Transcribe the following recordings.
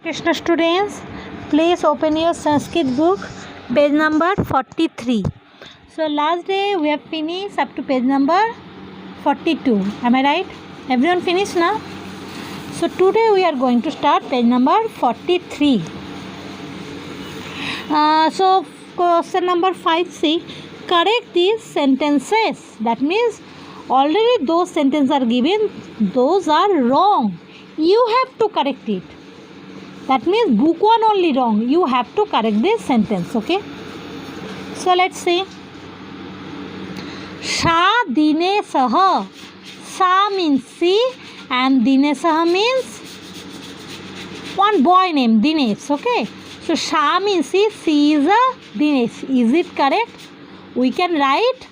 Krishna students, please open your Sanskrit book, page number 43. So last day we have finished up to page number 42. Am I right? Everyone finished now? So today we are going to start page number 43. So question number 5c, correct these sentences. That means already those sentences are given, those are wrong. You have to correct it. That means book one only wrong. You have to correct this sentence. Okay. So let's see. Sha dine saha. Sa means she and dine saha means one boy named Dinesh. Okay. So Sha means she is a Dinesh. Is it correct? We can write.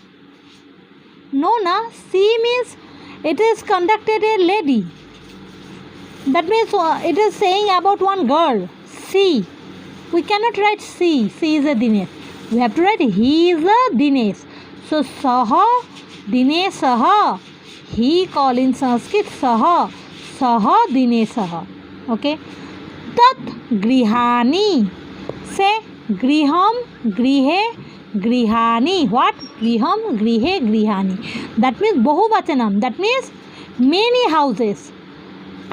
No, na. She means it is conducted a lady. That means it is saying about one girl. She. We cannot write she. She is a Dinesh. We have to write he is a Dinesh. So Saha, Dinesh Saha. He call in Sanskrit Saha. Saha Dinesh. Okay. Tat Grihani. Say Griham, Grihe, Grihani. What? Griham, Grihe, Grihani. That means Bahuvachanam. That means many houses.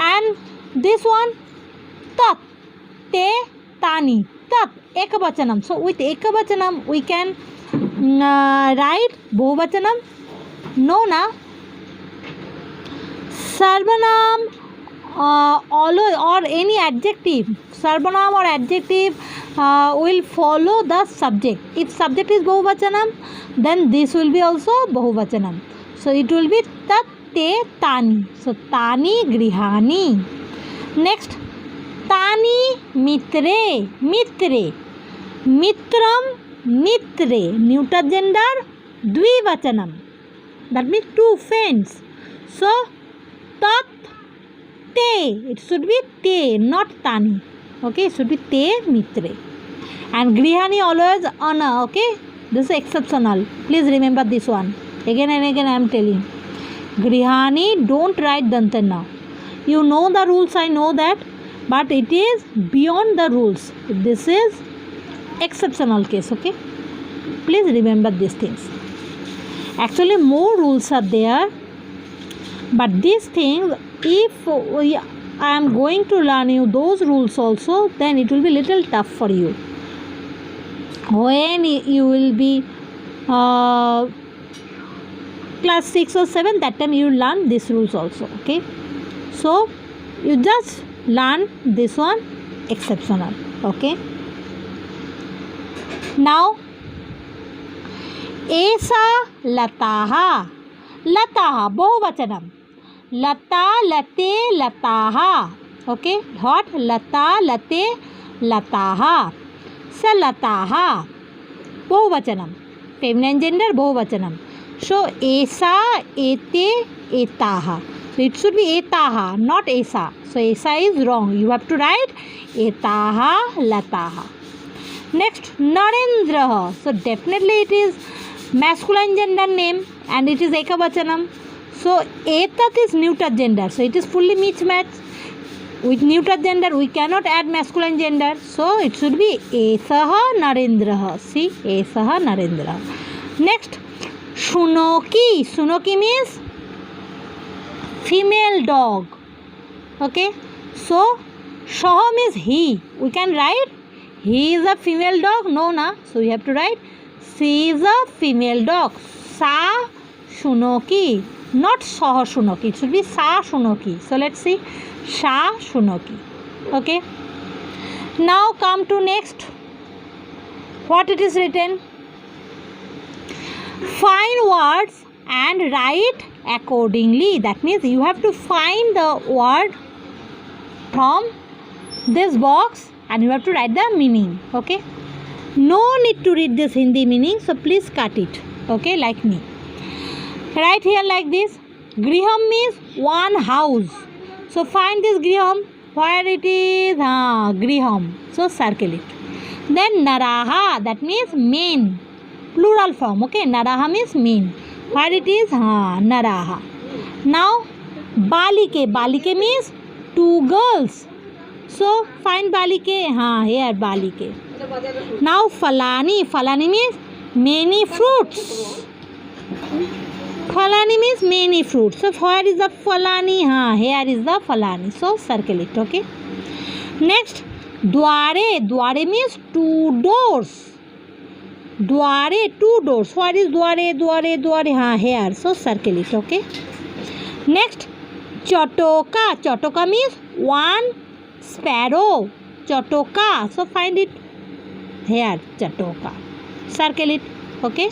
And this one, tat, te, tani, tat, ekavachanam. So with ekavachanam, we can write bahuvachanam. No, na. Sarvanam or any adjective. Sarvanam or adjective will follow the subject. If subject is bahuvachanam, then this will be also bahuvachanam. So it will be tat, te, tani. So tani grihani. Next, tani mitre, mitre, mitram, mitre. Neuter gender, dvivachanam. That means two friends. So tat, te. It should be te, not tani. Okay, it should be te mitre. And grihani always ana. Okay, this is exceptional. Please remember this one. Again and again I am telling. Grihani, don't write Dantana. You know the rules, I know that, but it is beyond the rules. This is exceptional case, okay? Please remember these things. Actually, more rules are there, but these things, if I am going to learn you those rules also, then it will be little tough for you. When you will be class 6 or 7, that time you learn these rules also. Okay, so you just learn this one, exceptional. Okay, now esa lataha, lataha bahuvachanam, lata late lataha. Okay, what? Lata late lataha. Sa lataha bahuvachanam, feminine gender bahuvachanam. So, esa, ete, etaha. So, it should be etaha, not esa. So, esa is wrong. You have to write etaha, lataha. Next, Narendraha. So, definitely it is masculine gender name and it is ekavachanam. So, etat is neuter gender. So, it is fully mismatched. With neuter gender, we cannot add masculine gender. So, it should be esaha, Narendraha. See, esaha, Narendraha. Next, Shunoki. Shunoki means female dog. Okay. So Shaha means he. We can write he is a female dog. No, na. So we have to write she is a female dog. Sa Shunoki. Not Shaha Shunoki. It should be Sa Shunoki. So let's see. Sha Shunoki. Okay. Now come to next. What it is written? Find words and write accordingly. That means you have to find the word from this box and you have to write the meaning. Okay. No need to read this Hindi meaning. So please cut it. Okay. Like me. Write here like this. Griham means one house. So find this Griham. Where it is? Griham. So circle it. Then Naraha. That means men. Plural form. Okay, Naraha means men. Where it is? Naraha. Now Balike. Balike means two girls. So find balike. Here balike. Now falani. Falani means many fruits. Falani means many fruits. So where is the falani? Here is the falani. So circle it. Okay. Next, dware. Dware means two doors. Dware, two doors. Where is dware? Dware. Here. So circle it. Okay. Next, chotoka. Chotoka means one sparrow. Chotoka. So find it here. Chotoka. Circle it. Okay.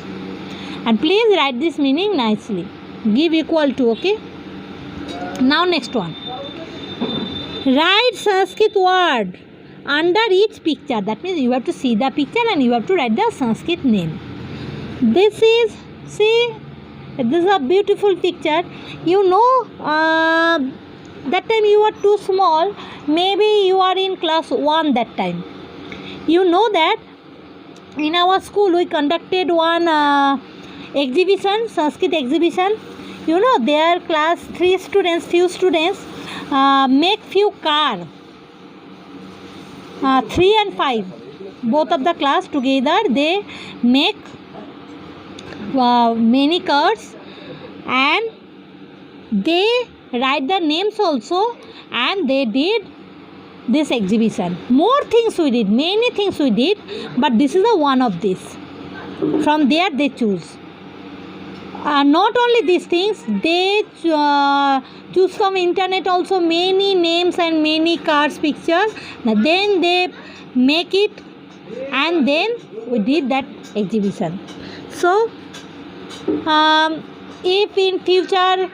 And please write this meaning nicely. Give equal to. Okay. Now next one. Write Sanskrit word under each picture. That means you have to see the picture and you have to write the Sanskrit name. This is, see, this is a beautiful picture. You know, that time you were too small. Maybe you are in class 1 that time. You know that in our school we conducted one exhibition, Sanskrit exhibition. You know, there class 3 students, few students make few car. 3 and 5, both of the class together, they make many cars and they write the names also, and they did this exhibition. More things we did, many things we did, but this is the one of this. From there they choose. Not only these things, they choose from internet also many names and many cars pictures. Then they make it and then we did that exhibition. So if in future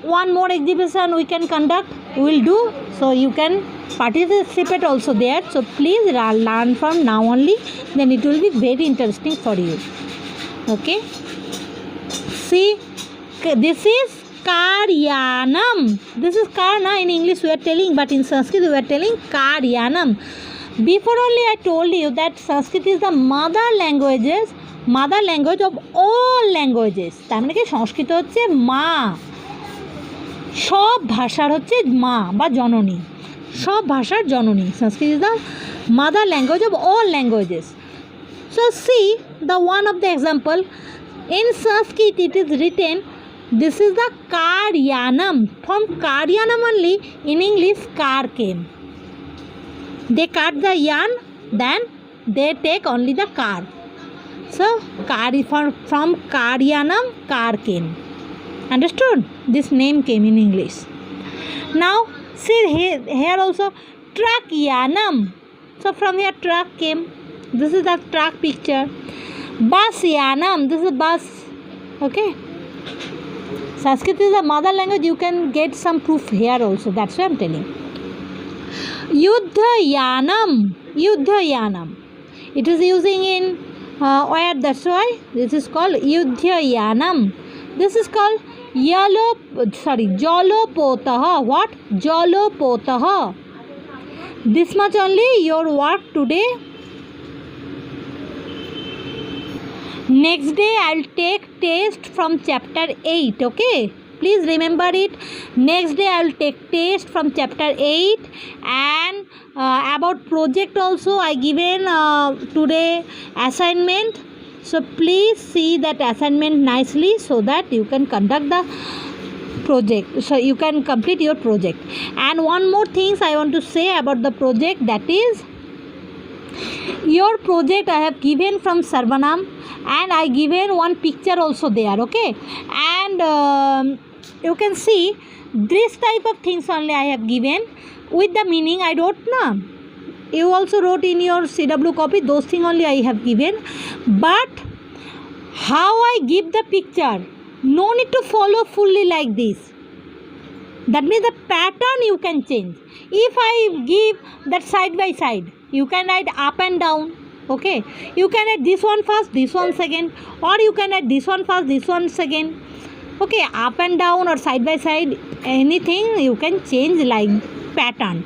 one more exhibition we can conduct, we will do. So you can participate also there. So please learn from now only, then it will be very interesting for you. Okay. See, this is Karyanam. This is Karna in English we are telling, but in Sanskrit we are telling Karyanam. Before only I told you that Sanskrit is the mother language of all languages. তার মানে কি সংস্কৃত হচ্ছে মা, সব ভাষার হচ্ছে মা বা জননী, সব ভাষার জননী. Sanskrit is the mother language of all languages. So see the one of the example. In Sanskrit it is written, this is the Karyanam. From Karyanam only in English car came. They cut the yarn, then they take only the car. So from Karyanam car came. Understood? This name came in English. Now see here also Trakyanam. So from here truck came. This is the truck picture. Basyanam, this is bus. Okay. Sanskrit is a mother language. You can get some proof here also. That's why I'm telling. Yuddhayanam. It is using in where? That's why this is called Yuddhayanam. This is called Jalopotaha. What? Jalopotaha. This much only your work today. Next day I will take test from chapter 8. Okay, please remember it. Next day I will take test from chapter 8, and about project also I given today assignment. So please see that assignment nicely so that you can conduct the project, so you can complete your project. And one more things I want to say about the project, that is your project I have given from Sarvanam, and I given one picture also there. Okay, and you can see this type of things only I have given with the meaning I wrote na. You also wrote in your CW copy, those things only I have given. But how I give the picture, no need to follow fully like this. That means the pattern you can change. If I give that side by side, you can write up and down. Okay, you can add this one first, this one second, or you can add this one first, this one second. Okay, up and down or side by side, anything you can change like pattern,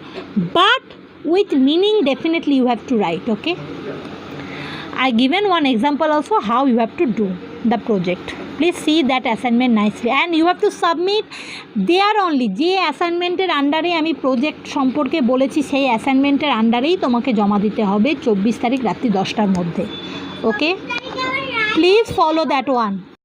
but with meaning definitely you have to write. Okay, I given one example also how you have to do the project. Please see that assignment nicely and you have to submit there only. যে অ্যাসাইনমেন্টের আন্ডারে আমি project সম্পর্কে বলেছি সেই অ্যাসাইনমেন্টের আন্ডারেই তোমাকে জমা দিতে হবে 24 তারিখ রাত্রি 10টার মধ্যে। ওকে, প্লিজ ফলো দ্যাট ওয়ান।